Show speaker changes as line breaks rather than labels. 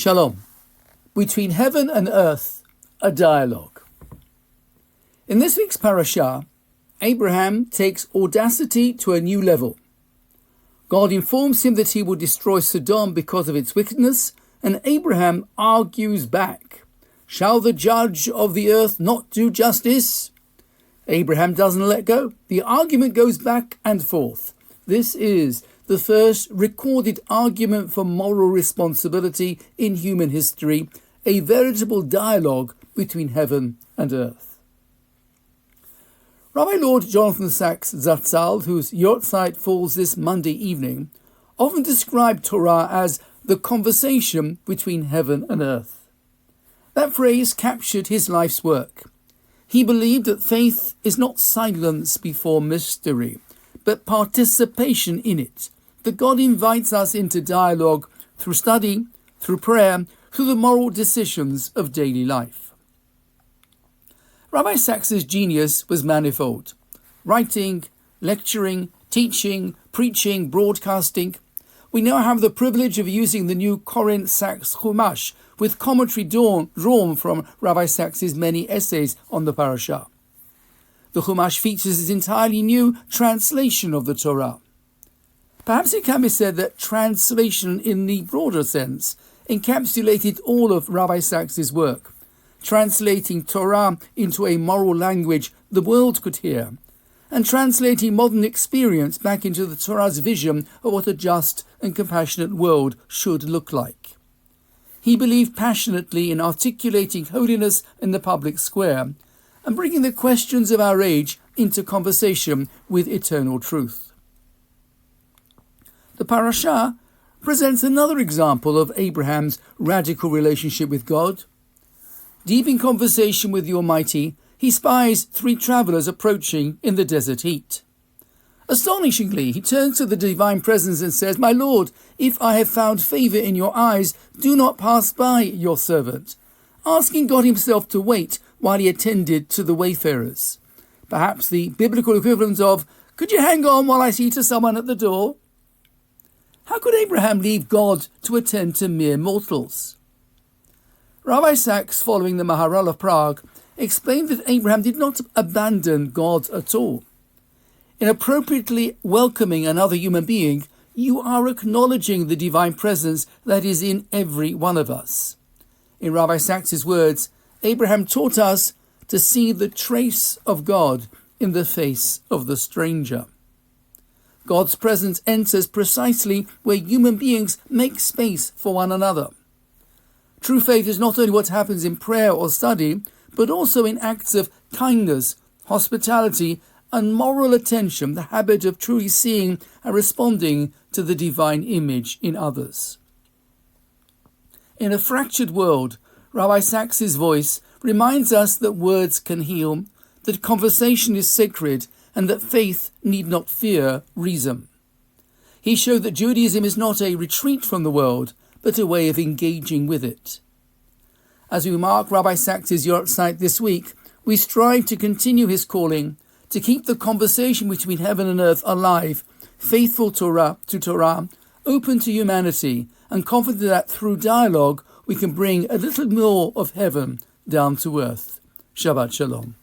Shalom. Between heaven and earth, a dialogue. In this week's parashah, Abraham takes audacity to a new level. God informs him that he will destroy Sodom because of its wickedness, and Abraham argues back. Shall the judge of the earth not do justice? Abraham doesn't let go. The argument goes back and forth. This is the first recorded argument for moral responsibility in human history, a veritable dialogue between heaven and earth. Rabbi Lord Jonathan Sacks Zatzal, whose yortzeit falls this Monday evening, often described Torah as the conversation between heaven and earth. That phrase captured his life's work. He believed that faith is not silence before mystery, but participation in it, that God invites us into dialogue through study, through prayer, through the moral decisions of daily life. Rabbi Sacks's genius was manifold. Writing, lecturing, teaching, preaching, broadcasting. We now have the privilege of using the new Koren Sacks Chumash with commentary drawn from Rabbi Sacks's many essays on the parashah. The Chumash features his entirely new translation of the Torah. Perhaps it can be said that translation in the broader sense encapsulated all of Rabbi Sacks's work, translating Torah into a moral language the world could hear, and translating modern experience back into the Torah's vision of what a just and compassionate world should look like. He believed passionately in articulating holiness in the public square and bringing the questions of our age into conversation with eternal truth. The parashah presents another example of Abraham's radical relationship with God. Deep in conversation with the Almighty, he spies 3 travelers approaching in the desert heat. Astonishingly, he turns to the divine presence and says, "My Lord, if I have found favour in your eyes, do not pass by your servant," asking God himself to wait while he attended to the wayfarers. Perhaps the biblical equivalent of, "Could you hang on while I see to someone at the door?" How could Abraham leave God to attend to mere mortals? Rabbi Sacks, following the Maharal of Prague, explained that Abraham did not abandon God at all. In appropriately welcoming another human being, you are acknowledging the divine presence that is in every one of us. In Rabbi Sacks's words, Abraham taught us to see the trace of God in the face of the stranger. God's presence enters precisely where human beings make space for one another. True faith is not only what happens in prayer or study, but also in acts of kindness, hospitality, and moral attention, the habit of truly seeing and responding to the divine image in others. In a fractured world, Rabbi Sacks's voice reminds us that words can heal, that conversation is sacred, and that faith need not fear reason. He showed that Judaism is not a retreat from the world, but a way of engaging with it. As we mark Rabbi Sacks's yortzeit this week, we strive to continue his calling, to keep the conversation between heaven and earth alive, faithful to Torah, open to humanity, and confident that through dialogue we can bring a little more of heaven down to earth. Shabbat Shalom.